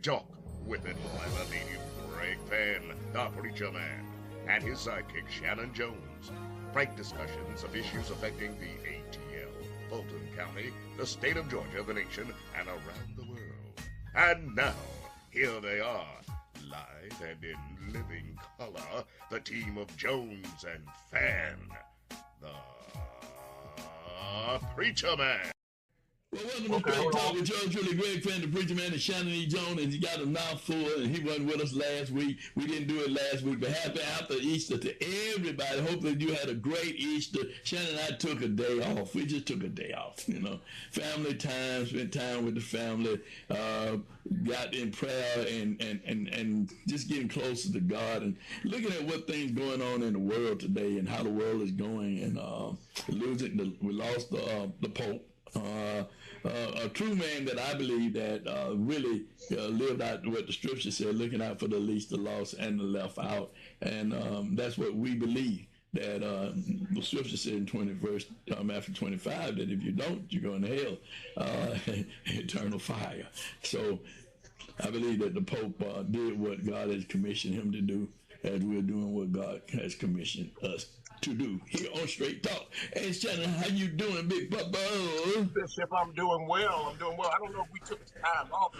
Talk with Enlightened Greg Fann, the Preacher Man, and his sidekick Shanan Jones. Frank discussions of issues affecting the ATL, Fulton County, the state of Georgia, the nation, and around the world. And now, here they are, live and in living color, the team of Jones and Fann, the Preacher Man. Well, welcome to Greg Talk with yours truly, Greg Fann, the Preacher Man, and Shanan E. Jones, and he got a mouthful, and he wasn't with us last week. We didn't do it last week, but happy after Easter to everybody. Hopefully you had a great Easter. Shannon and I took a day off. We just took a day off, you know. Family time, spent time with the family, got in prayer and just getting closer to God and looking at what things going on in the world today and how the world is going, and we lost the Pope. A true man that I believe that really lived out what the scripture said, looking out for the least, the lost, and the left out. And that's what we believe, that the scripture said in 20 verse after 25, that if you don't, you're going to hell, eternal fire. So I believe that the Pope did what God has commissioned him to do, as we're doing what God has commissioned us to do here on Straight Talk. Hey, Shanan, how you doing, Big Papa? Bishop, I'm doing well. I don't know if we took time off.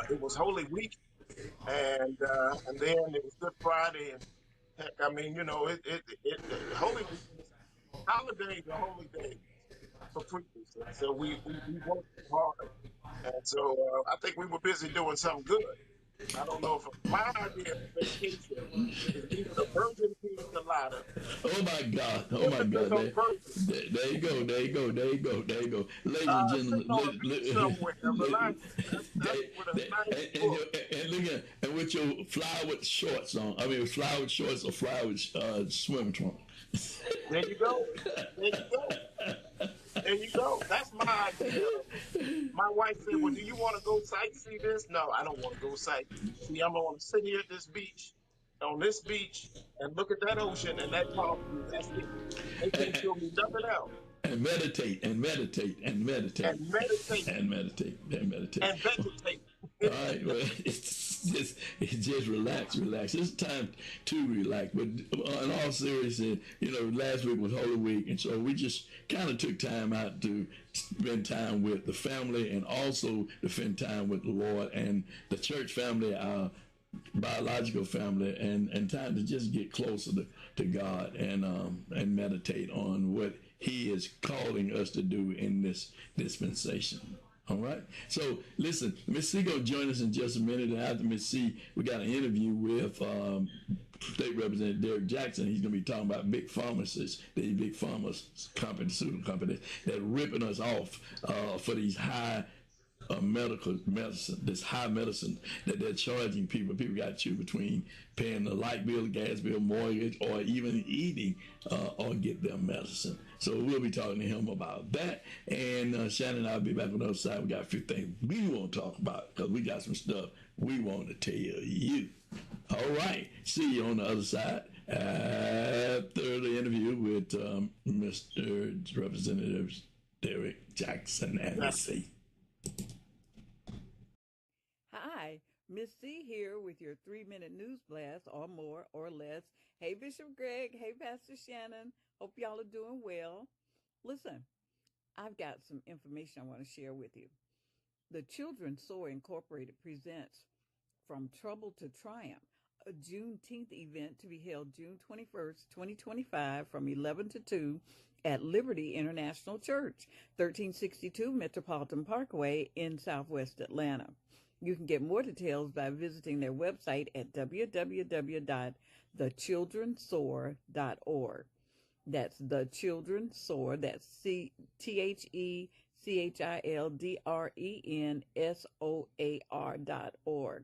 It was Holy Week, and then it was Good Friday, and heck, I mean, you know, Holy Week, holidays are holy days for preachers, and so we worked hard, and so I think we were busy doing something good. I don't know if my idea of vacation is either the Virgin Pina Colada. Oh my God! Oh my God! There you go! There you go! There you go! There you go! Ladies and gentlemen, and look at, and with your flowered shorts on. I mean, flowered shorts or flowered swim trunks. There you go. There you go. There you go. That's my idea. My wife said, well, do you want to go sightsee this? No, I don't want to go sightsee. See, I'm going to sit here at on this beach, and look at that ocean and that palm tree. That's it. They can't show me nothing else. And meditate, and meditate, and meditate. And meditate. And meditate, and meditate. And vegetate. All right, well, it's just relax. It's time to relax. But in all seriousness, you know, last week was Holy Week, and so we just kind of took time out to spend time with the family, and also to spend time with the Lord and the church family, our biological family, and time to just get closer to God and meditate on what He is calling us to do in this dispensation. All right. So listen, Miss C gonna join us in just a minute, and after Miss C, we got an interview with State Representative Derrick Jackson. He's gonna be talking about big pharmacists, these big pharmaceutical companies that are ripping us off for these high medical medicine, this high medicine that they're charging people. People got to choose between paying the light bill, gas bill, mortgage, or even eating or get their medicine. So we'll be talking to him about that. And Shannon and I'll be back on the other side. We got a few things we want to talk about, because we got some stuff we want to tell you. All right. See you on the other side after the interview with Mr. Representative Derrick Jackson and Miss C. Hi, Miss C here with your 3-minute news blast, or more or less. Hey, Bishop Greg. Hey, Pastor Shanan. Hope y'all are doing well. Listen, I've got some information I want to share with you. The Children's Soar Incorporated presents From Trouble to Triumph, a Juneteenth event to be held June 21st, 2025 from 11 to 2 at Liberty International Church, 1362 Metropolitan Parkway in Southwest Atlanta. You can get more details by visiting their website at www.thechildrensoar.org. That's The Children Soar. That's TheChildrenSoar.org.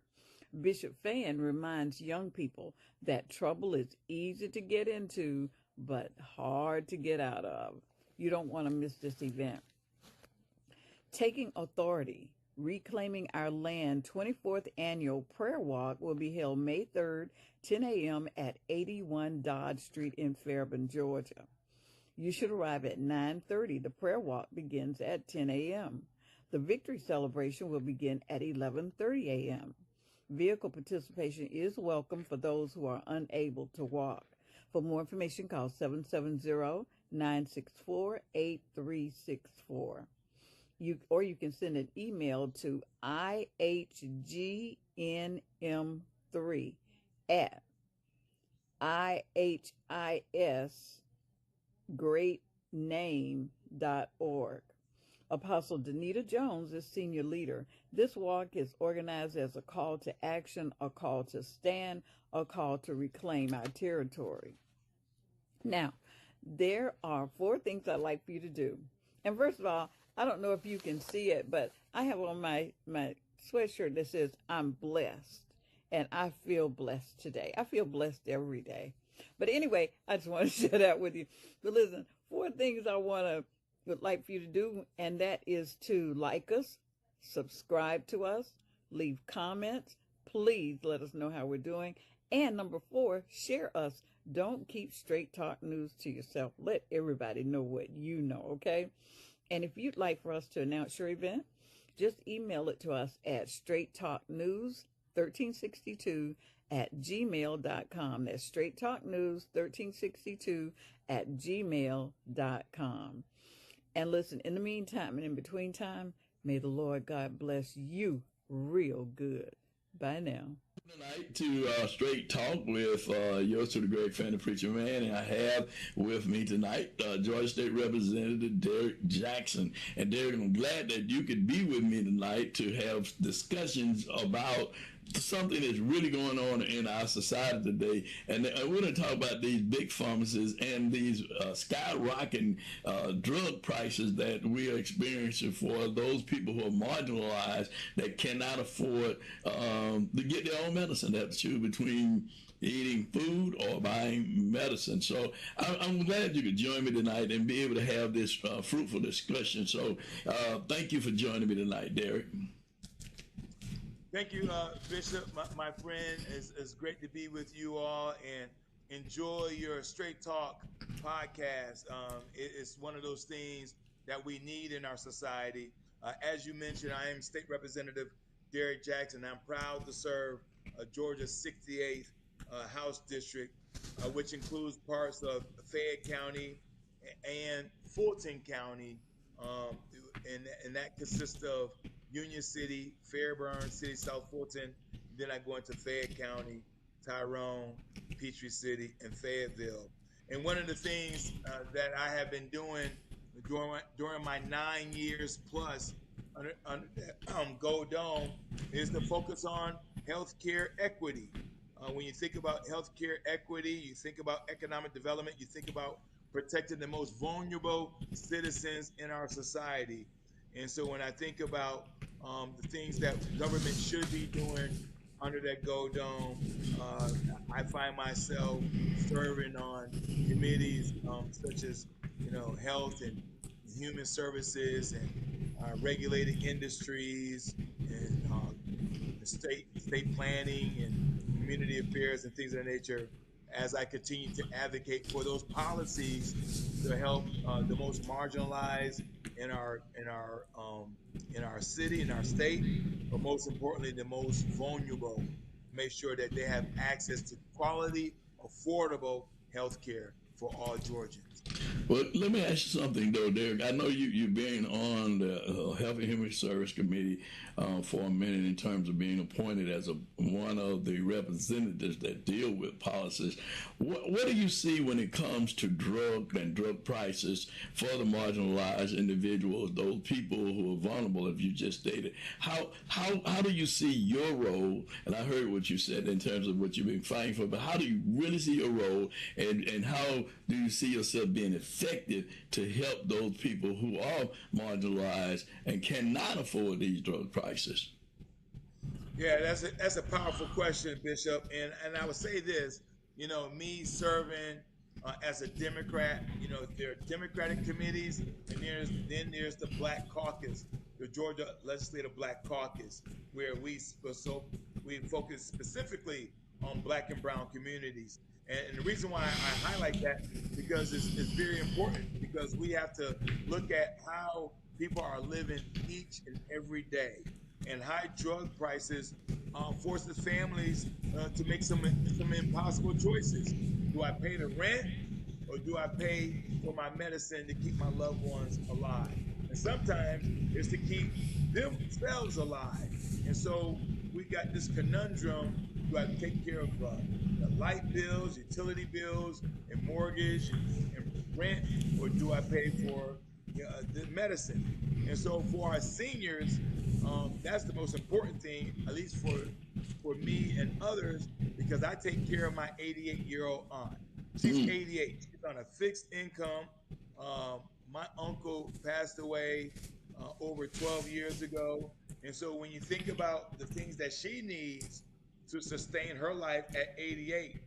Bishop Fann reminds young people that trouble is easy to get into, but hard to get out of. You don't want to miss this event. Taking Authority, Reclaiming Our Land 24th Annual Prayer Walk will be held May 3rd, 10 a.m. at 81 Dodge Street in Fairburn, Georgia. You should arrive at 9:30. The prayer walk begins at 10 a.m. The victory celebration will begin at 11:30 a.m. Vehicle participation is welcome for those who are unable to walk. For more information, call 770-964-8364. You can send an email to ihgnm3 at ihisgreatname.org. Apostle Danita Jones is senior leader. This walk is organized as a call to action, a call to stand, a call to reclaim our territory. Now, there are 4 things I'd like for you to do. And first of all, I don't know if you can see it, but I have on my sweatshirt that says, I'm blessed. And I feel blessed today. I feel blessed every day. But anyway, I just want to share that with you. But listen, 4 things I would like for you to do, and that is to like us, subscribe to us, leave comments. Please let us know how we're doing. And number 4, share us. Don't keep Straight Talk News to yourself. Let everybody know what you know, okay? And if you'd like for us to announce your event, just email it to us at straighttalknews1362@gmail.com. That's straighttalknews1362@gmail.com. And listen, in the meantime and in between time, may the Lord God bless you real good. Bye now. Tonight to Straight Talk with yours to the great Fann, the preacher man, and I have with me tonight Georgia State Representative Derrick Jackson. And Derrick, I'm glad that you could be with me tonight to have discussions about something that's really going on in our society today. And we're going to talk about these big pharmacies and these skyrocketing drug prices that we are experiencing for those people who are marginalized that cannot afford to get their own medicine. That's true between eating food or buying medicine. So I'm glad you could join me tonight and be able to have this fruitful discussion. So thank you for joining me tonight, Derrick. Thank you, Bishop, my friend. It's great to be with you all and enjoy your Straight Talk podcast. It's one of those things that we need in our society. As you mentioned, I am State Representative Derrick Jackson. I'm proud to serve Georgia's 68th House District, which includes parts of Fayette County and Fulton County, and that consists of Union City, Fairburn City, South Fulton. Then I go into Fayette County, Tyrone, Peachtree City, and Fayetteville. And one of the things that I have been doing during my 9 years plus under Gold Dome is to focus on healthcare equity. When you think about healthcare equity, you think about economic development, you think about protecting the most vulnerable citizens in our society. And so when I think about the things that government should be doing under that Gold Dome, I find myself serving on committees such as, health and human services and regulated industries and state planning and community affairs and things of that nature, as I continue to advocate for those policies to help the most marginalized in our city, in our state, but most importantly, the most vulnerable. Make sure that they have access to quality, affordable health care for all Georgians. Well, let me ask you something, though, Derrick. I know you've been on the Health and Human Service Committee for a minute in terms of being appointed as one of the representatives that deal with policies. What do you see when it comes to drug and drug prices for the marginalized individuals, those people who are vulnerable, as you just stated? How do you see your role? And I heard what you said in terms of what you've been fighting for, but how do you really see your role, and how do you see yourself being effective to help those people who are marginalized and cannot afford these drug prices? Yeah, that's a powerful question, Bishop. And I would say this, me serving as a Democrat, there are Democratic committees, and then there's the Black Caucus, the Georgia Legislative Black Caucus, where we focus specifically on Black and brown communities. And the reason why I highlight that, because it's very important, because we have to look at how people are living each and every day. And high drug prices forces families to make some impossible choices. Do I pay the rent, or do I pay for my medicine to keep my loved ones alive? And sometimes it's to keep themselves alive. And so we got this conundrum: do I take care of the light bills, utility bills, and mortgage and rent, or do I pay for the medicine? And so for our seniors, that's the most important thing, at least for me and others, because I take care of my 88-year-old aunt. She's 88. She's on a fixed income. My uncle passed away over 12 years ago. And so when you think about the things that she needs to sustain her life at 88,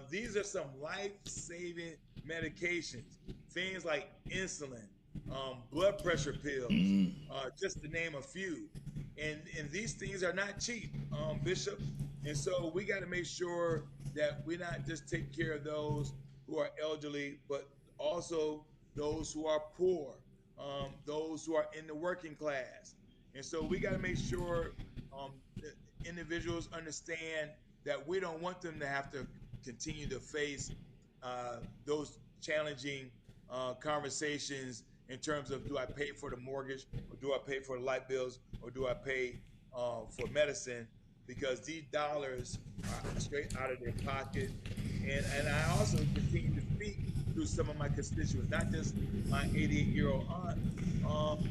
these are some life-saving medications. Things like insulin, blood pressure pills, just to name a few. And these things are not cheap, Bishop. And so we got to make sure that we not just take care of those who are elderly, but also those who are poor, those who are in the working class. And so we got to make sure that individuals understand that we don't want them to have to continue to face those challenging conversations in terms of, do I pay for the mortgage, or do I pay for the light bills, or do I pay for medicine? Because these dollars are straight out of their pocket. And I also continue to speak to some of my constituents, not just my 88-year-old aunt.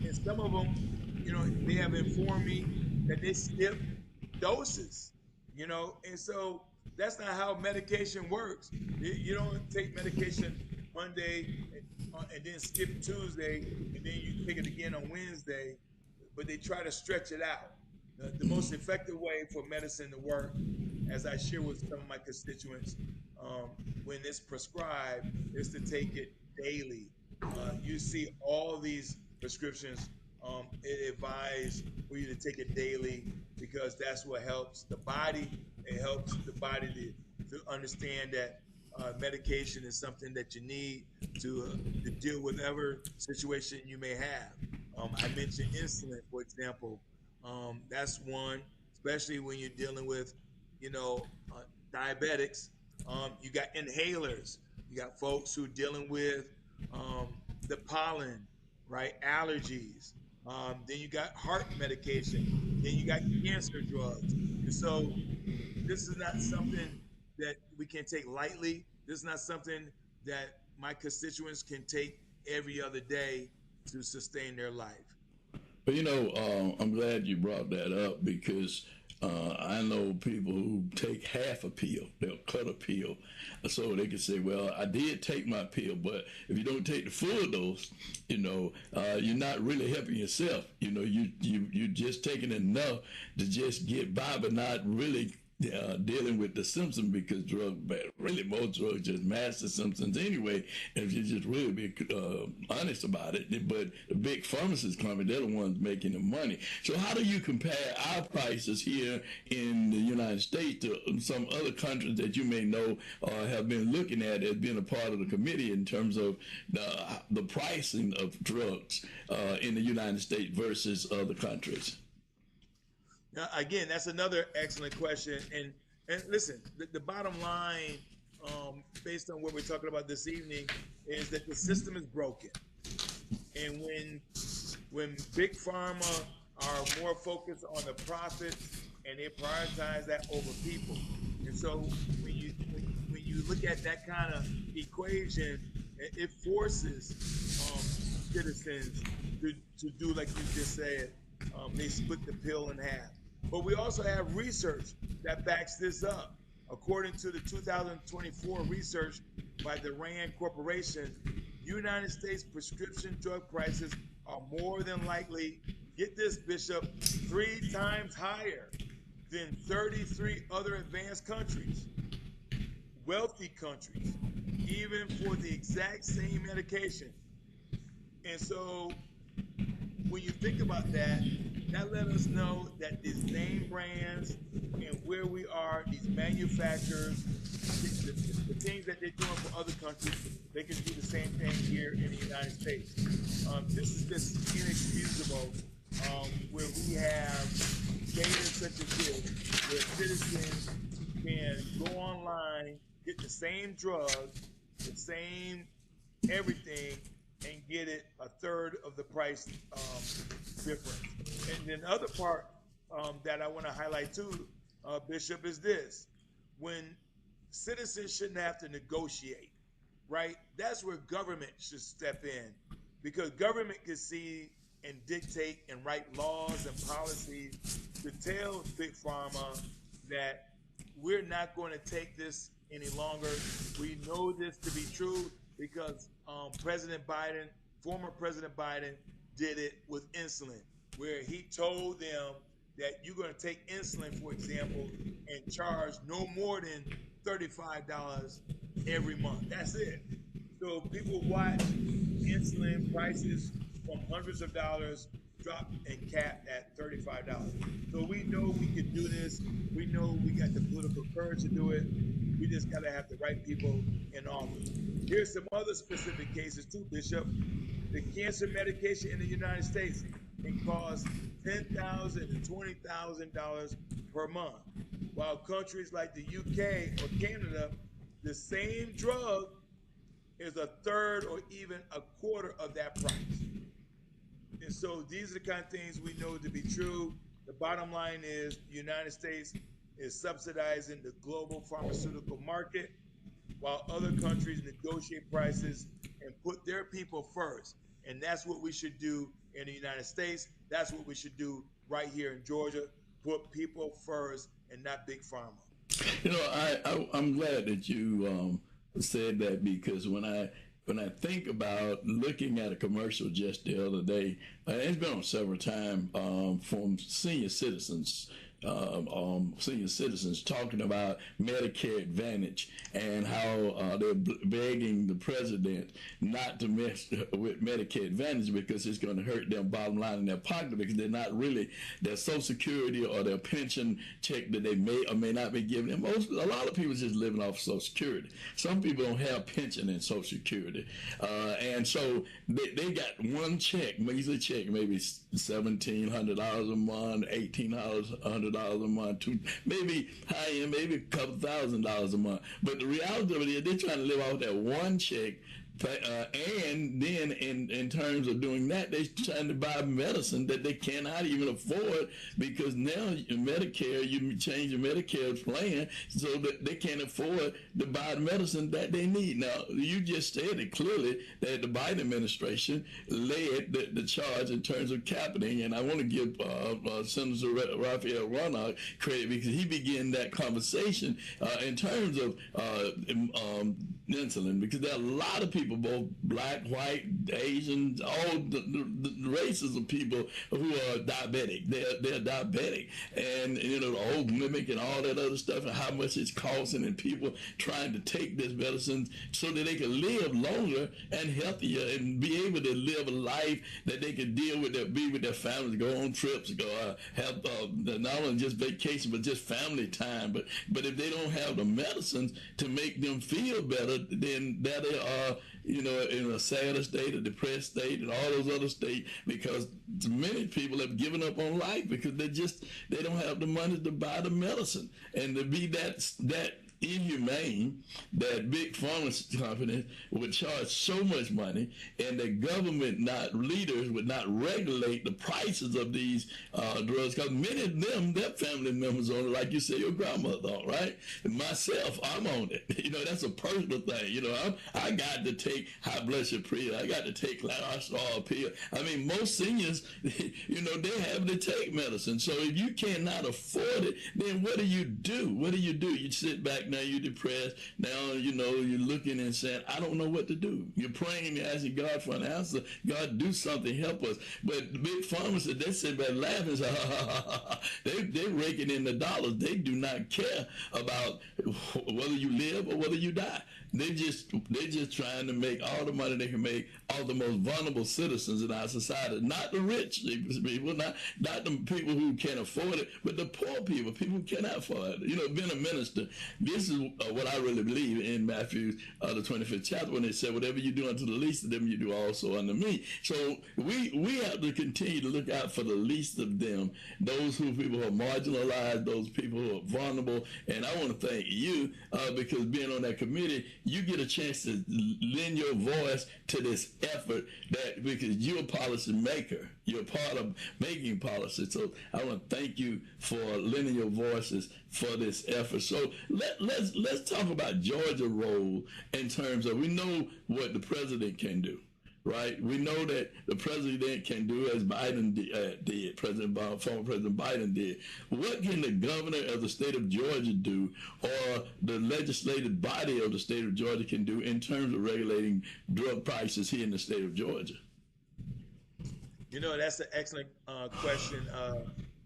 And some of them, they have informed me that they skip doses, and so that's not how medication works. You don't take medication Monday and then skip Tuesday, and then you take it again on Wednesday, but they try to stretch it out. The most effective way for medicine to work, as I share with some of my constituents, when it's prescribed, is to take it daily. You see all these prescriptions, it advise for you to take it daily, because that's what helps the body. It helps the body to understand that medication is something that you need to deal with whatever situation you may have. I mentioned insulin, for example. That's one, especially when you're dealing with, diabetics. You got inhalers. You got folks who are dealing with the pollen, right? Allergies. Then you got heart medication. Then you got cancer drugs. And so this is not something that we can take lightly. This is not something that my constituents can take every other day to sustain their life. But I'm glad you brought that up, because I know people who take half a pill. They'll cut a pill so they can say, well, I did take my pill. But if you don't take the full dose, you're not really helping yourself. You're just taking enough to just get by, but not really dealing with the symptoms, because most drugs just mask the symptoms anyway. If you just really be honest about it. But the big pharmacist company, they're the ones making the money. So how do you compare our prices here in the United States to some other countries that you may know or have been looking at as being a part of the committee, in terms of the pricing of drugs in the United States versus other countries? Now, again, that's another excellent question. And listen, the bottom line, based on what we're talking about this evening, is that the system is broken. And when big pharma are more focused on the profit, and they prioritize that over people. And so when you look at that kind of equation, it forces citizens to do like you just said. They split the pill in half. But we also have research that backs this up. According to the 2024 research by the RAND Corporation, United States prescription drug prices are more than likely, get this, Bishop, 3 times higher than 33 other advanced countries, wealthy countries, even for the exact same medication. And so when you think about that, that let us know that these name brands and where we are, these manufacturers, the things that they're doing for other countries, they can do the same thing here in the United States. This is just inexcusable where we have data such as this, where citizens can go online, get the same drug, the same everything, and get it a third of the price difference. And then the other part that I want to highlight too, Bishop, is this. When citizens shouldn't have to negotiate, right? That's where government should step in, because government can see and dictate and write laws and policies to tell Big Pharma that we're not going to take this any longer. We know this to be true because President Biden, former President Biden, did it with insulin, where he told them that you're going to take insulin, for example, and charge no more than $35 every month. That's it. So people watch insulin prices from hundreds of dollars drop and cap at $35. So we know we can do this. We know we got the political courage to do it. We just got to have the right people in office. Here's some other specific cases too, Bishop. The cancer medication in the United States can cost $10,000 to $20,000 per month, while countries like the UK or Canada, the same drug is a third or even a quarter of that price. And so these are the kind of things we know to be true. The bottom line is the United States is subsidizing the global pharmaceutical market, while other countries negotiate prices and put their people first. And that's what we should do in the United States. That's what we should do right here in Georgia. Put people first and not Big Pharma. You know, I'm glad that you said that, because when I think about looking at a commercial just the other day, it's been on several times from senior citizens talking about Medicare Advantage and how they're begging the president not to mess with Medicare Advantage because it's going to hurt their bottom line in their pocket, because they're not really, their Social Security or their pension check that they may or may not be giving them. A lot of people just living off Social Security. Some people don't have pension and Social Security. And so they got one check, measly check, maybe $1,700 a month, $1,800 a month, maybe high end, maybe a couple $1,000 a month. But the reality of it is they're trying to live off that one check. And then in terms of doing that, they're trying to buy medicine that they cannot even afford, because now Medicare, you change your Medicare plan so that they can't afford to buy the medicine that they need. Now, you just stated clearly that the Biden administration led the charge in terms of capping, and I want to give Senator Raphael Warnock credit, because he began that conversation in terms of insulin, because there are a lot of people, both black, white, Asian, all the races of people who are diabetic. They're diabetic, and you know, the old mimic and all that other stuff, and how much it's costing, and people trying to take this medicine so that they can live longer and healthier and be able to live a life that they can deal with, be with their families, go on trips, go have not only just vacation but just family time. But if they don't have the medicines to make them feel better, then that they are, you know, in a sadder state, a depressed state, and all those other states, because many people have given up on life because they don't have the money to buy the medicine. And to be that inhumane that big pharma companies would charge so much money, and the government leaders would not regulate the prices of these drugs, because many of them, their family members on it, like you said, your grandmother on, right? And myself, I'm on it. You know, that's a personal thing. You know, I got to take high blood sugar pill. I got to take cholesterol pill. I mean, most seniors, you know, they have to take medicine. So if you cannot afford it, then what do you do? What do? You sit back. Now you're depressed. Now, you know, you're looking and saying, I don't know what to do. You're praying, you're asking God for an answer. God, do something, help us. But the big pharmacists, they sit back laughing and say, they're raking in the dollars. They do not care about whether you live or whether you die. they're just trying to make all the money they can make off the most vulnerable citizens in our society, not the rich people, not the people who can't afford it, but the poor people who cannot afford it. You know, being a minister, this is what I really believe in Matthew, the 25th chapter, when it said, whatever you do unto the least of them, you do also unto me. So we have to continue to look out for the least of them, those people who are marginalized, those people who are vulnerable. And I want to thank you because being on that committee, you get a chance to lend your voice to this effort, that because you're a policy maker, you're part of making policy. So I want to thank you for lending your voices for this effort. So let's talk about Georgia's role in terms of, we know what the president can do. Right, we know that the president can do as Biden did, former President Biden did. What can the governor of the state of Georgia do, or the legislative body of the state of Georgia can do in terms of regulating drug prices here in the state of Georgia? You know, that's an excellent question,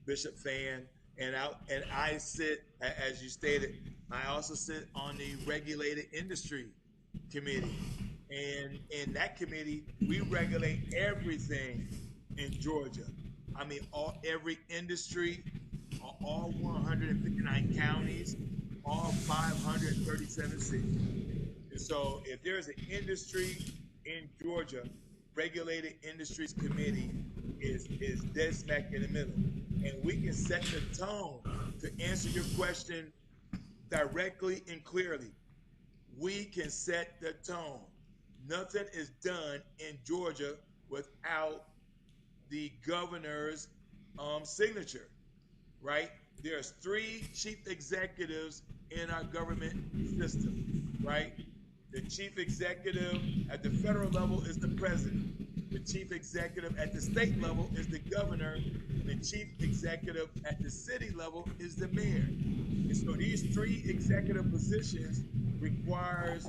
Bishop Fann. And I sit, as you stated, I also sit on the regulated industry committee. And in that committee, we regulate everything in Georgia. I mean, every industry, all 159 counties, all 537 cities. And so if there's an industry in Georgia, Regulated Industries Committee is dead smack in the middle. And we can set the tone to answer your question directly and clearly. We can set the tone. Nothing is done in Georgia without the governor's signature, right? There's 3 chief executives in our government system, right? The chief executive at the federal level is the president. The chief executive at the state level is the governor. The chief executive at the city level is the mayor. And so these 3 executive positions requires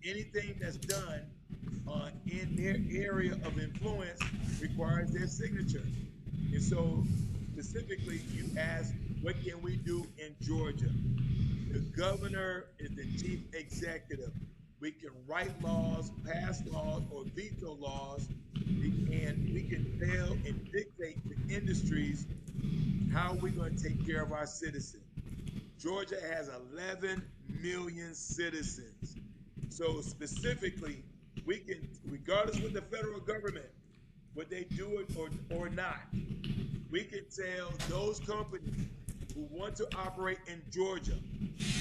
anything that's done in their area of influence requires their signature. And so specifically, you ask, what can we do in Georgia? The governor is the chief executive. We can write laws, pass laws, or veto laws, and we can tell and dictate to industries how we're going to take care of our citizens. Georgia has 11 million citizens. So specifically, we can, regardless of the federal government, would they do it or not, we can tell those companies who want to operate in Georgia,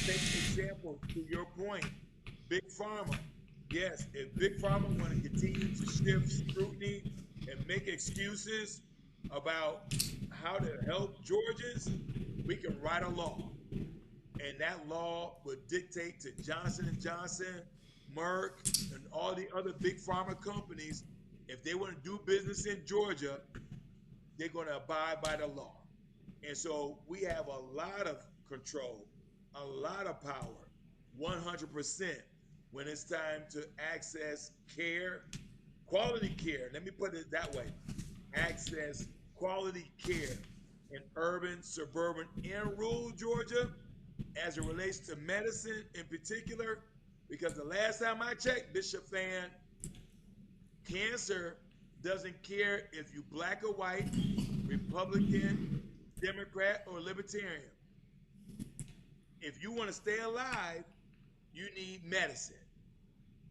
take example to your point, Big Pharma. Yes, if Big Pharma want to continue to shift scrutiny and make excuses about how to help Georgians, we can write a law. And that law would dictate to Johnson & Johnson, Merck, and all the other big pharma companies, if they want to do business in Georgia, they're going to abide by the law. And so we have a lot of control, a lot of power, 100%, when it's time to access care, quality care. Let me put it that way. Access quality care in urban, suburban, and rural Georgia as it relates to medicine in particular, because the last time I checked, Bishop Fann, cancer doesn't care if you black or white, Republican, Democrat, or Libertarian. If you want to stay alive, you need medicine.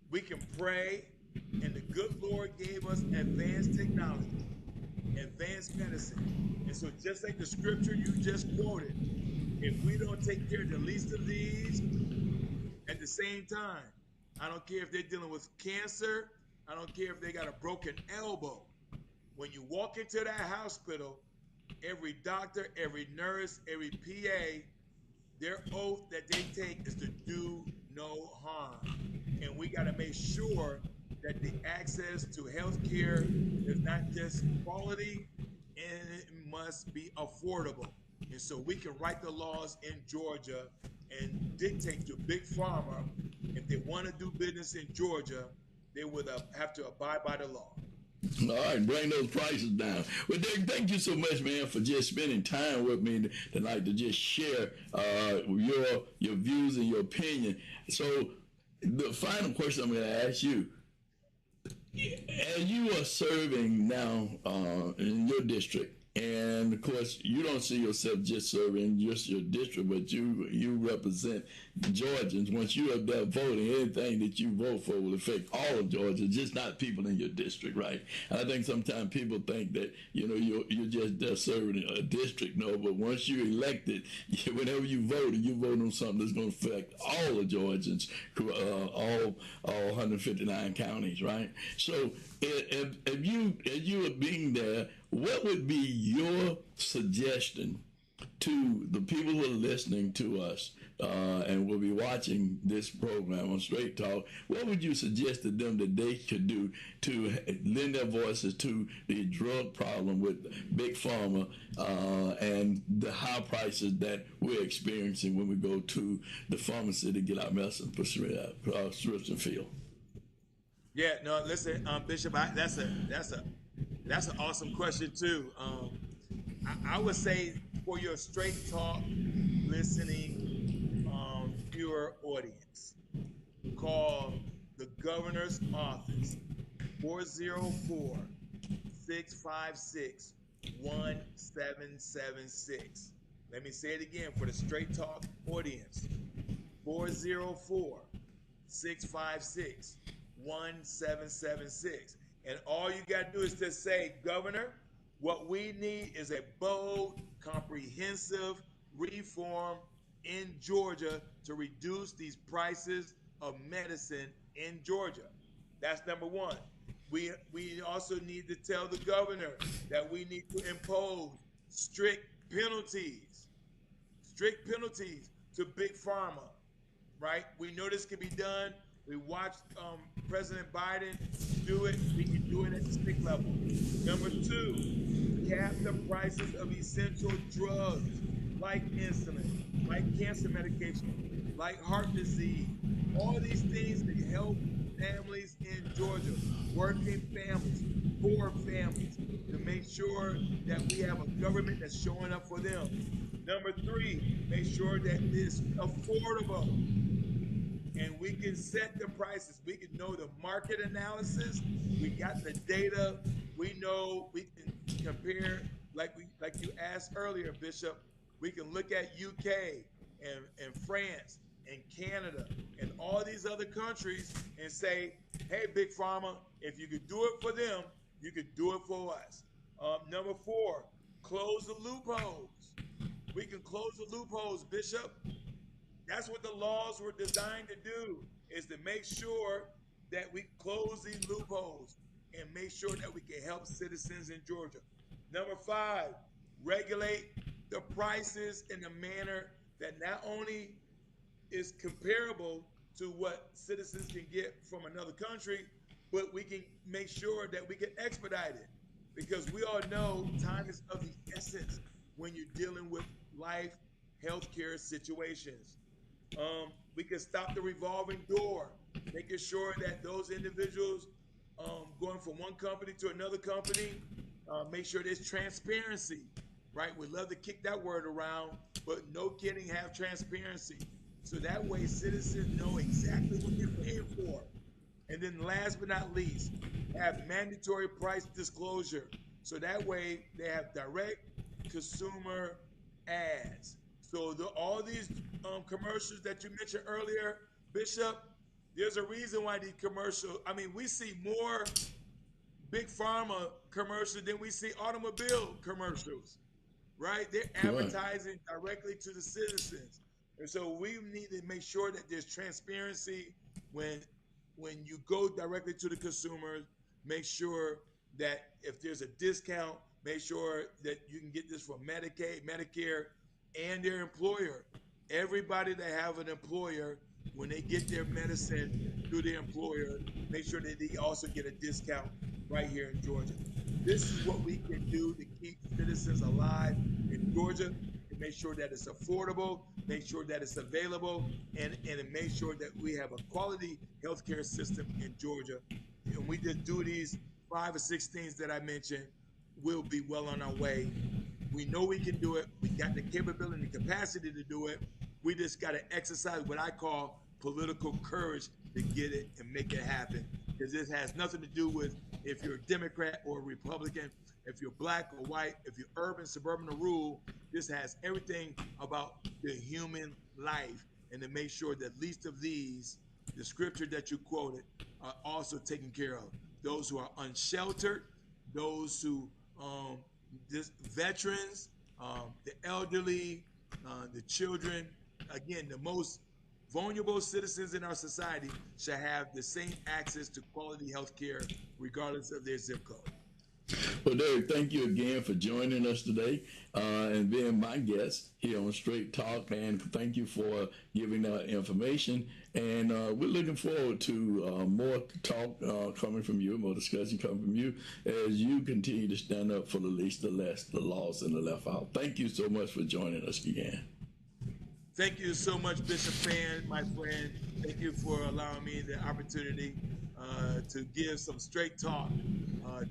We can pray, and the good Lord gave us advanced technology, advanced medicine. And so just like the scripture you just quoted, if we don't take care of the least of these at the same time, I don't care if they're dealing with cancer, I don't care if they got a broken elbow. When you walk into that hospital, every doctor, every nurse, every PA, their oath that they take is to do no harm. And we got to make sure that the access to health care is not just quality, and it must be affordable. And so we can write the laws in Georgia and dictate to Big Pharma, if they want to do business in Georgia, they would have to abide by the law. All right, bring those prices down. Well, Derrick, thank you so much, man, for just spending time with me tonight to just share your views and your opinion. So the final question I'm going to ask you, as you are serving now in your district, and of course you don't see yourself just serving just your district, but you represent Georgians. Once you are there voting, anything that you vote for will affect all of Georgia, just not people in your district, right? And I think sometimes people think that you're just there serving a district. No, but once you're elected, whenever you vote, you vote on something that's going to affect all of Georgians, all 159 counties, right? So if you are being there, what would be your suggestion to the people who are listening to us and will be watching this program on Straight Talk? What would you suggest to them that they could do to lend their voices to the drug problem with Big Pharma and the high prices that we're experiencing when we go to the pharmacy to get our medicine prescription filled? Yeah, no, listen, Bishop, that's an awesome question too. I would say for your straight talk listening viewer audience, call the governor's office 404-656-1776. Let me say it again for the straight talk audience. 404-656-1776. And all you got to do is just say, Governor, what we need is a bold, comprehensive reform in Georgia to reduce these prices of medicine in Georgia. That's number one. We also need to tell the governor that we need to impose strict penalties to Big Pharma, right? We know this can be done. We watched President Biden do it. We can do it at the state level. Number two, cap the prices of essential drugs like insulin, like cancer medication, like heart disease. All these things that help families in Georgia, working families, poor families, to make sure that we have a government that's showing up for them. Number three, make sure that it's affordable. And we can set the prices. We can know the market analysis. We got the data. We know we can compare, like you asked earlier, Bishop. We can look at UK and France and Canada and all these other countries and say, hey, Big Pharma, if you could do it for them, you could do it for us. Number four, close the loopholes. We can close the loopholes, Bishop. That's what the laws were designed to do, is to make sure that we close these loopholes and make sure that we can help citizens in Georgia. Number five, regulate the prices in a manner that not only is comparable to what citizens can get from another country, but we can make sure that we can expedite it. Because we all know time is of the essence when you're dealing with life healthcare situations. We can stop the revolving door, making sure that those individuals going from one company to another company, make sure there's transparency, right? We love to kick that word around, but no kidding, have transparency. So that way citizens know exactly what they're paying for. And then last but not least, have mandatory price disclosure. So that way they have direct consumer ads. So all these commercials that you mentioned earlier, Bishop, there's a reason why these commercials, I mean, we see more Big Pharma commercials than we see automobile commercials, right? They're advertising directly to the citizens. And so we need to make sure that there's transparency when you go directly to the consumers. Make sure that if there's a discount, make sure that you can get this from Medicaid, Medicare, and their employer. Everybody that have an employer, when they get their medicine through their employer, make sure that they also get a discount right here in Georgia. This is what we can do to keep citizens alive in Georgia, to make sure that it's affordable, make sure that it's available, and make sure that we have a quality healthcare system in Georgia. And we just do these 5 or 6 things that I mentioned, we'll be well on our way. We know we can do it. We got the capability and capacity to do it. We just got to exercise what I call political courage to get it and make it happen. Because this has nothing to do with if you're a Democrat or a Republican, if you're black or white, if you're urban, suburban, or rural. This has everything about the human life, and to make sure that least of these, the scripture that you quoted, are also taken care of. Those who are unsheltered, those who, veterans, the elderly, the children, again, the most vulnerable citizens in our society shall have the same access to quality health care regardless of their zip code. Well, Derrick, thank you again for joining us today and being my guest here on Straight Talk. And thank you for giving that information. And we're looking forward to more talk coming from you, more discussion coming from you as you continue to stand up for the least, the less, the lost, and the left out. Thank you so much for joining us again. Thank you so much, Bishop Fann, my friend. Thank you for allowing me the opportunity to give some straight talk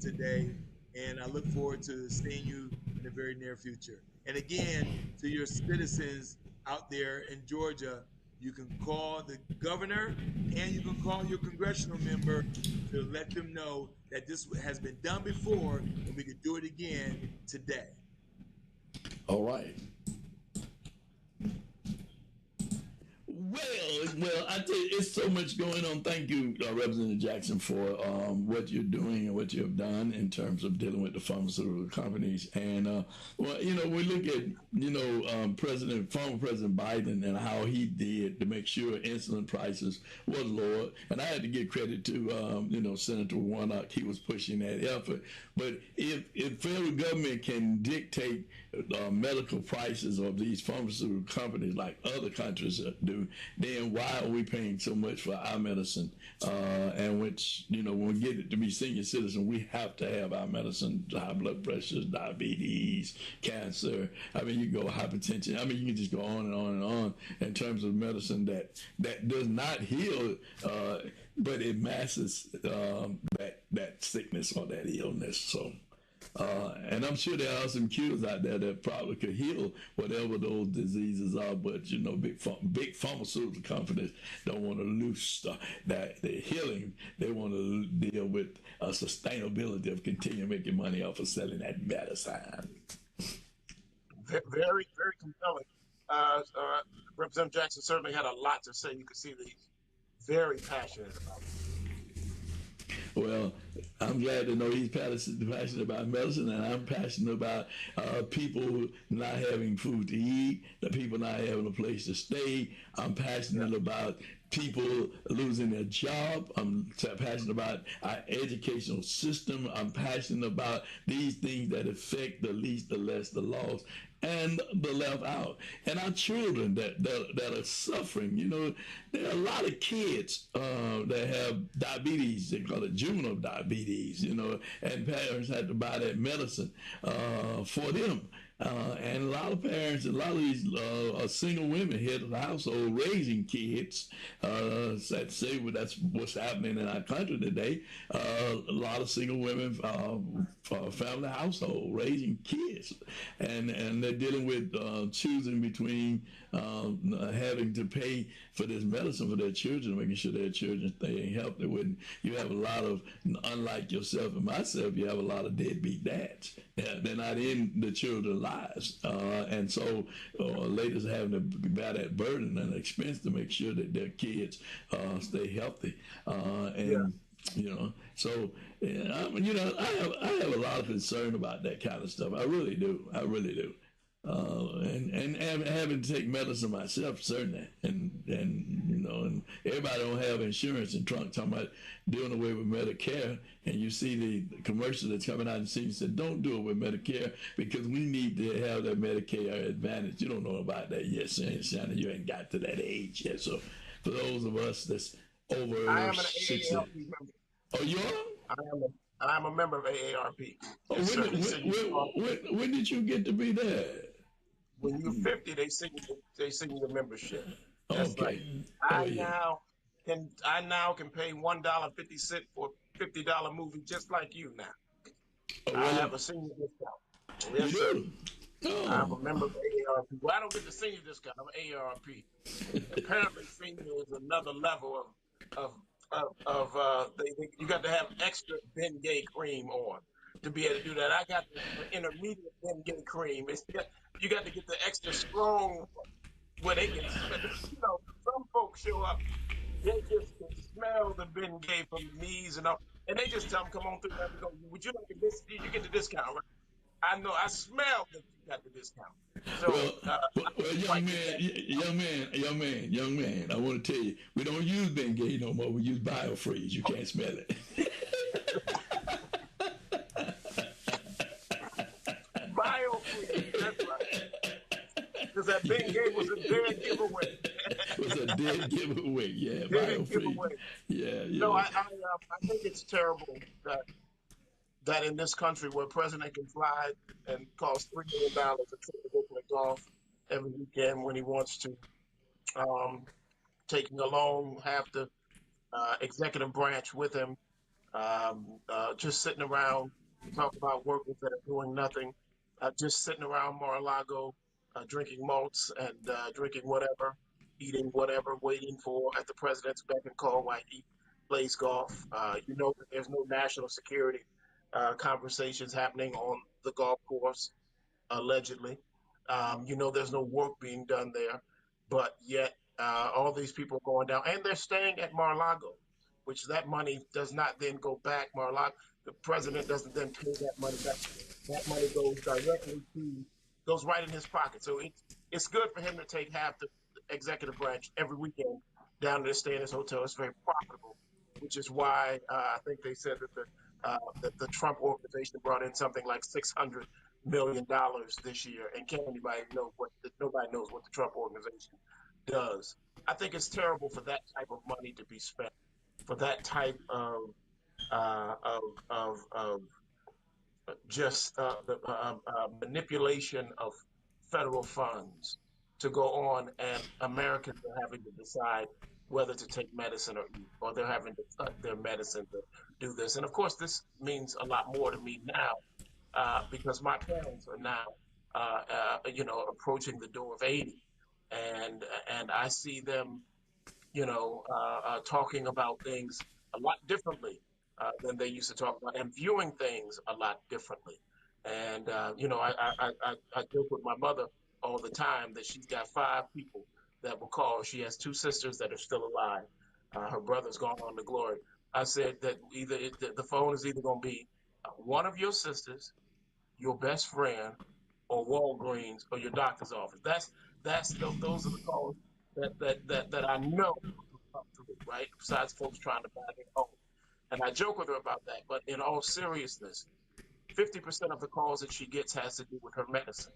today. And I look forward to seeing you in the very near future. And again, to your citizens out there in Georgia, you can call the governor and you can call your congressional member to let them know that this has been done before and we can do it again today. All right. Well, I tell you, it's so much going on. Thank you, Representative Jackson, for what you're doing and what you have done in terms of dealing with the pharmaceutical companies. And, well, we look at, former President Biden and how he did to make sure insulin prices was lower. And I had to give credit to, Senator Warnock. He was pushing that effort. But if federal government can dictate medical prices of these pharmaceutical companies like other countries do, then why are we paying so much for our medicine? And which, when we get it to be senior citizen, we have to have our medicine, high blood pressure, diabetes, cancer. I mean, you can go hypertension. I mean, you can just go on and on and on in terms of medicine that does not heal, but it masks that sickness or that illness. So. And I'm sure there are some cures out there that probably could heal whatever those diseases are, but big pharmaceutical companies don't want to lose the healing. They want to deal with sustainability of continuing making money off of selling that medicine. Very, very compelling. Representative Jackson certainly had a lot to say. You could see that he's very passionate about it. Well, I'm glad to know he's passionate about medicine, and I'm passionate about people not having food to eat, the people not having a place to stay. I'm passionate about people losing their job. I'm passionate about our educational system. I'm passionate about these things that affect the least, the less, the lost, and the left out. And our children that are suffering. There are a lot of kids that have diabetes. They call it juvenile diabetes, and parents had to buy that medicine for them. And a lot of parents, a lot of these single women head of the household raising kids. Say that's what's happening in our country today. A lot of single women, family household raising kids, and they're dealing with choosing between having to pay for this medicine for their children, making sure their children stay healthy. When you have a lot of, unlike yourself and myself, you have a lot of deadbeat dads. They're not in the children's lives, and so ladies having to bear that burden and expense to make sure that their kids stay healthy, So I have a lot of concern about that kind of stuff. I really do. And having to take medicine myself, certainly, and everybody don't have insurance and Trump talking about doing away with Medicare, and you see the commercial that's coming out and said, don't do it with Medicare because we need to have that Medicare advantage. You don't know about that yet, Shanan. You ain't got to that age yet. So for those of us that's over I am an 60, AARP member. Oh, you are? I am a member of AARP. Oh, when did you get to be there? When you're 50, they sing your membership. That's Okay. right. I now can pay $1.50 for a $50 movie just like you now. I have a senior discount. Yes, sir. Oh. I'm a member of AARP. Well, I don't get the senior discount. I'm AARP. Apparently, senior is another level of you got to have extra Bengay cream on to be able to do that. I got the intermediate Bengay cream. You got to get the extra strong where they can smell. You know, some folks show up, they just can smell the Bengay from the knees and up, and they just tell them, "Come on through, man. We go. Would you like this? You get the discount, right? I know. I smell that you got the discount. So Well, I young might get man, that. young man, I want to tell you, we don't use Bengay no more. We use biofreeze. You can't smell it. Biofreeze. That's right. Because that Bengay was a dead giveaway. It was a dead giveaway. Yeah, Dead biofreeze. giveaway. Yeah, No, yeah. I think it's terrible that in this country where a president can fly and cost $3 million a trip to go play golf every weekend when he wants to, um, taking along half the executive branch with him, just sitting around. You talk about workers that are doing nothing, just sitting around Mar-a-Lago, drinking malts and drinking whatever, eating whatever, waiting for at the president's beck and call while he plays golf. You know that there's no national security conversations happening on the golf course allegedly. You know, there's no work being done there, but yet all these people are going down, and they're staying at Mar-a-Lago, which that money does not then go back. Mar-a-Lago, the president doesn't then pay that money back. That money goes right in his pocket. So it's good for him to take half the executive branch every weekend down there to stay in his hotel. It's very profitable, which is why I think they said that the Trump organization brought in something like $600 million this year, and can't anybody know what nobody knows what the Trump organization does. I think it's terrible for that type of money to be spent for that type uh, of of just the manipulation of federal funds to go on, and Americans are having to decide whether to take medicine or they're having to cut their medicine to do this. And of course, this means a lot more to me now because my parents are now, approaching the door of 80, and I see them, talking about things a lot differently than they used to talk about, and viewing things a lot differently. And I joke with my mother all the time that she's got five people that will call. She has two sisters that are still alive. Her brother's gone on to glory. I said that the phone is either going to be one of your sisters, your best friend, or Walgreens or your doctor's office. Those are the calls that I know come through, right? Besides folks trying to buy their home. And I joke with her about that. But in all seriousness, 50% of the calls that she gets has to do with her medicine.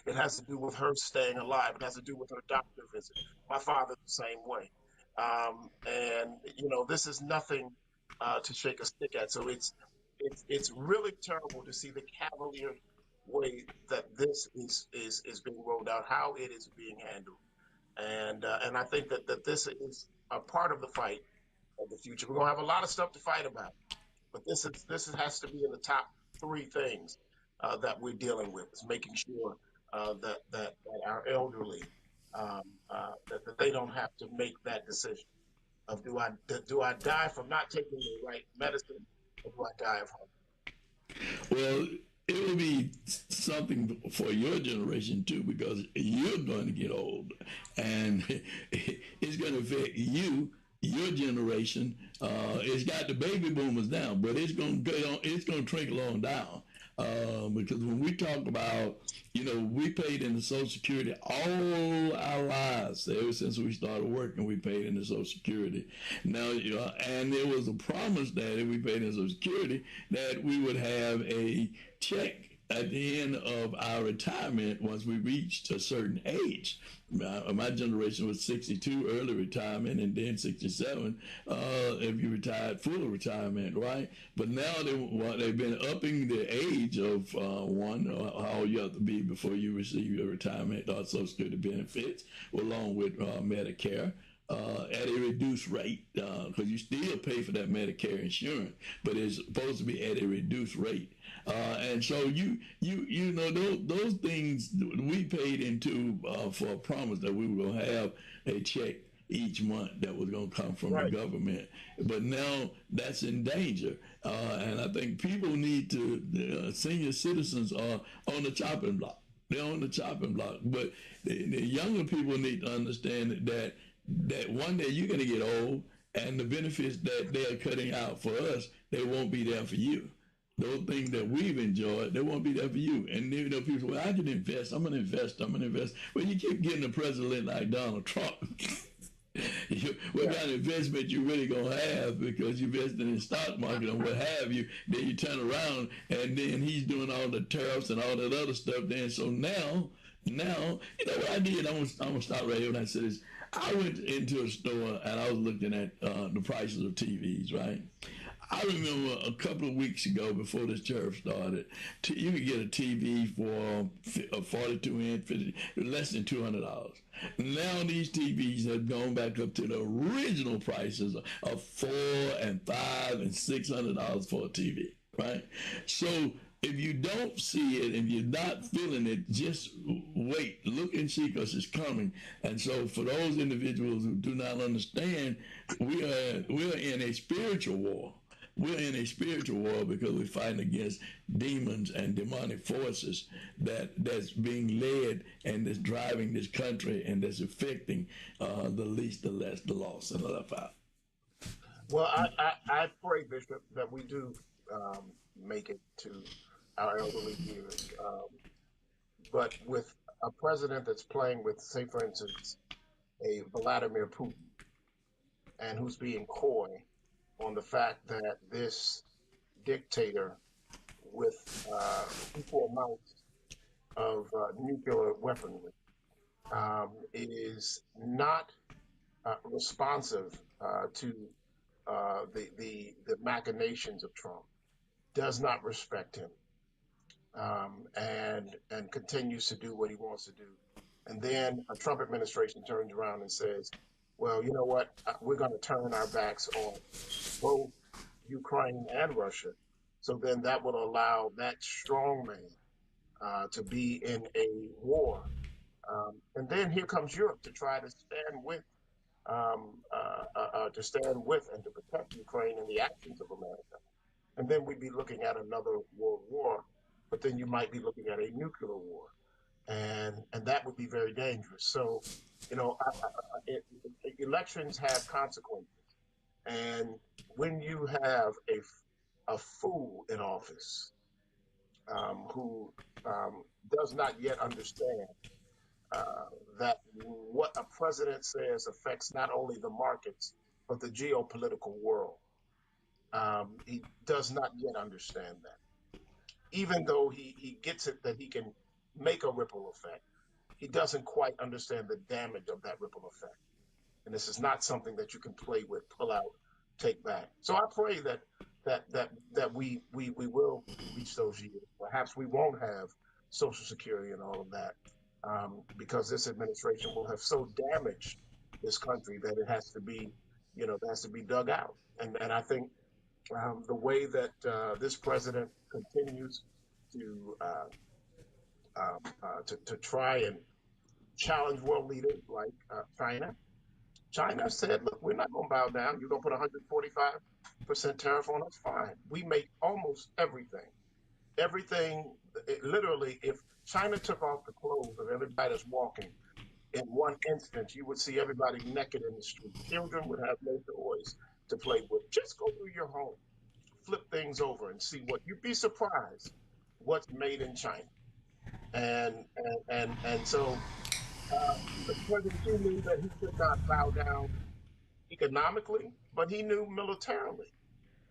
It has to do with her staying alive. It has to do with her doctor visit. My father the same way. And this is nothing to shake a stick at. So it's really terrible to see the cavalier way that this is being rolled out, how it is being handled, and I think that this is a part of the fight of the future. We're gonna have a lot of stuff to fight about, but has to be in the top three things that we're dealing with. Is making sure that our elderly that they don't have to make that decision of do I die from not taking the right medicine, or do I die of hunger? Well, it will be something for your generation too, because you're going to get old, and it's going to affect you, your generation. It's got the baby boomers down, but it's going to go on. It's going to trickle on down. Because when we talk about, we paid into Social Security all our lives. Ever since we started working, we paid into Social Security. Now, and there was a promise that if we paid into Social Security, that we would have a check at the end of our retirement once we reached a certain age. My generation was 62, early retirement, and then 67 if you retired full retirement, right? But now they've been upping the age of how old you have to be before you receive your retirement Social Security benefits, along with Medicare. At a reduced rate, because you still pay for that Medicare insurance, but it's supposed to be at a reduced rate. And so those things we paid into for a promise that we were going to have a check each month that was going to come from the Right. government. But now that's in danger. And I think people need to, senior citizens are on the chopping block. They're on the chopping block. But the younger people need to understand that one day you're going to get old, and the benefits that they're cutting out for us, they won't be there for you. Those things that we've enjoyed, they won't be there for you. And people say, well, I can invest. I'm going to invest. I'm going to invest. Well, you keep getting a president like Donald Trump. What kind of investment you really going to have, because you invested in the stock market and what have you. Then you turn around and then he's doing all the tariffs and all that other stuff. Then so now, you know what I did? I'm gonna stop right here when I say this. I went into a store and I was looking at the prices of TVs, right? I remember a couple of weeks ago, before this tariff started, you could get a TV for a 42-inch, less than $200. Now these TVs have gone back up to the original prices of $400 and $500 and $600 for a TV, right? So if you don't see it, if you're not feeling it, just wait, look and see, because it's coming. And so for those individuals who do not understand, we're in a spiritual war. We're in a spiritual war because we're fighting against demons and demonic forces that's being led and that's driving this country and that's affecting the least, the less, the lost, and the left out. Well, I pray, Bishop, that we do make it to our elderly years. But with a president that's playing with, say, for instance, a Vladimir Putin, and who's being coy on the fact that this dictator with equal amounts of nuclear weaponry is not responsive to the machinations of Trump, does not respect him, and continues to do what he wants to do. And then a Trump administration turns around and says, well, you know what? We're going to turn our backs on both Ukraine and Russia. So then that would allow that strongman to be in a war. And then here comes Europe to try to stand with, and to protect Ukraine in the actions of America. And then we'd be looking at another world war, but then you might be looking at a nuclear war. And that would be very dangerous. So, elections have consequences. And when you have a fool in office who does not yet understand that what a president says affects not only the markets, but the geopolitical world, he does not yet understand that. Even though he gets it that he can make a ripple effect, he doesn't quite understand the damage of that ripple effect. And this is not something that you can play with, pull out, take back. So I pray that we will reach those years. Perhaps we won't have Social Security and all of that, because this administration will have so damaged this country that it has to be, dug out. And I think the way that this president continues to try and challenge world leaders like China. China said, look, we're not going to bow down. You're going to put 145% tariff on us? Fine. We make almost everything. Literally, if China took off the clothes of everybody that's walking, in one instance, you would see everybody naked in the street. Children would have no toys to play with. Just go through your home, flip things over, and see what you'd be surprised what's made in China. And so the president knew that he could not bow down economically, but he knew militarily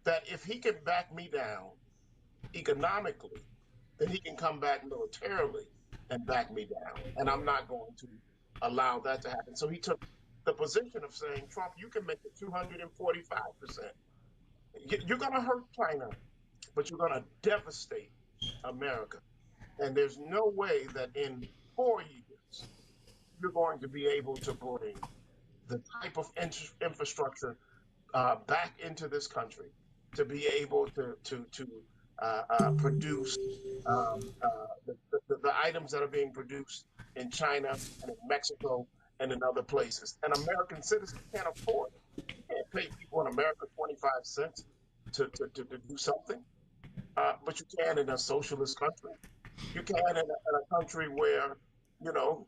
that if he can back me down economically, then he can come back militarily and back me down. And I'm not going to allow that to happen. So he took the position of saying, Trump, you can make it 245%. You're going to hurt China, but you're going to devastate America. And there's no way that in 4 years you're going to be able to bring the type of infrastructure back into this country to be able to produce the items that are being produced in China and in Mexico and in other places. An American citizen can't afford it. You can't pay people in America 25 cents to do something, but you can in a socialist country. You can in a country where,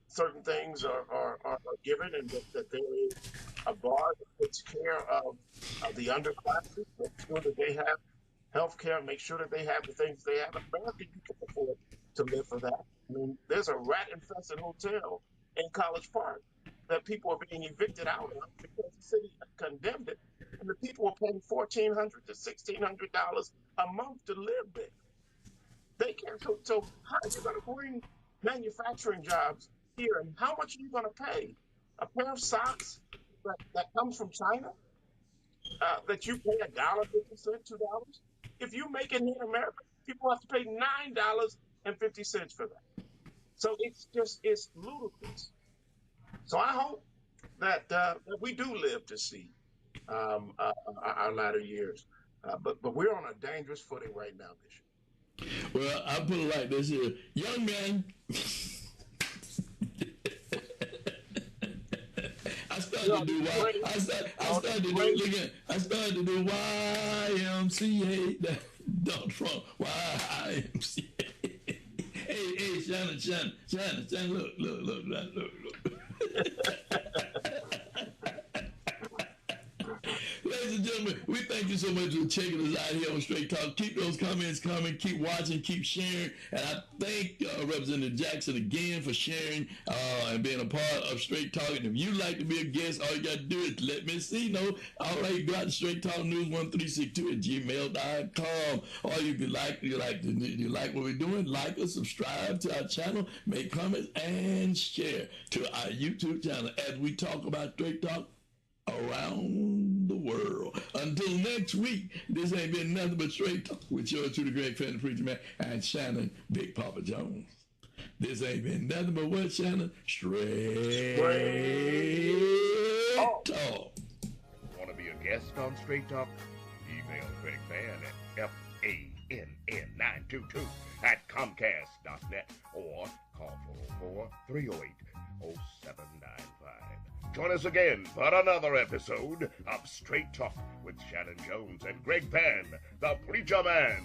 certain things are given and that there is a bar that takes care of the underclasses, make sure that they have health care, make sure that they have the things they have. In America, you can afford to live for that. I mean, there's a rat-infested hotel in College Park that people are being evicted out of because the city condemned it, and the people are paying $1,400 to $1,600 a month to live there. They can't. So how are you going to bring manufacturing jobs here, and how much are you going to pay? A pair of socks that comes from China that you pay $1.50, $2. If you make it here in America, people have to pay $9.50 for that. So it's ludicrous. So I hope that we do live to see our latter years. But we're on a dangerous footing right now, Bishop. Well, I put it like this here. Young man, I started to do YMCA. Don't Trump. YMCA. Hey, Shanan, look. Ladies and gentlemen, we thank you so much for checking us out here on Straight Talk. Keep those comments coming. Keep watching. Keep sharing. And I thank Representative Jackson again for sharing and being a part of Straight Talk. And if you'd like to be a guest, all you got to do is let me see. All right, go out to Straight Talk News 1362 at gmail.com. Or you like what we're doing, like us, subscribe to our channel, make comments, and share to our YouTube channel as we talk about Straight Talk around the world. Until next week, this ain't been nothing but Straight Talk with yours truly, Greg Fann, the Preacher Man, and Shanan, Big Papa Jones. This ain't been nothing but what, Shanan? Straight Talk. Want to be a guest on Straight Talk? Email Greg Fann at FANN922 at Comcast.net or call 404-308-0795. Join us again for another episode of Straight Talk with Shanan Jones and Greg Fann, the Preacher Man.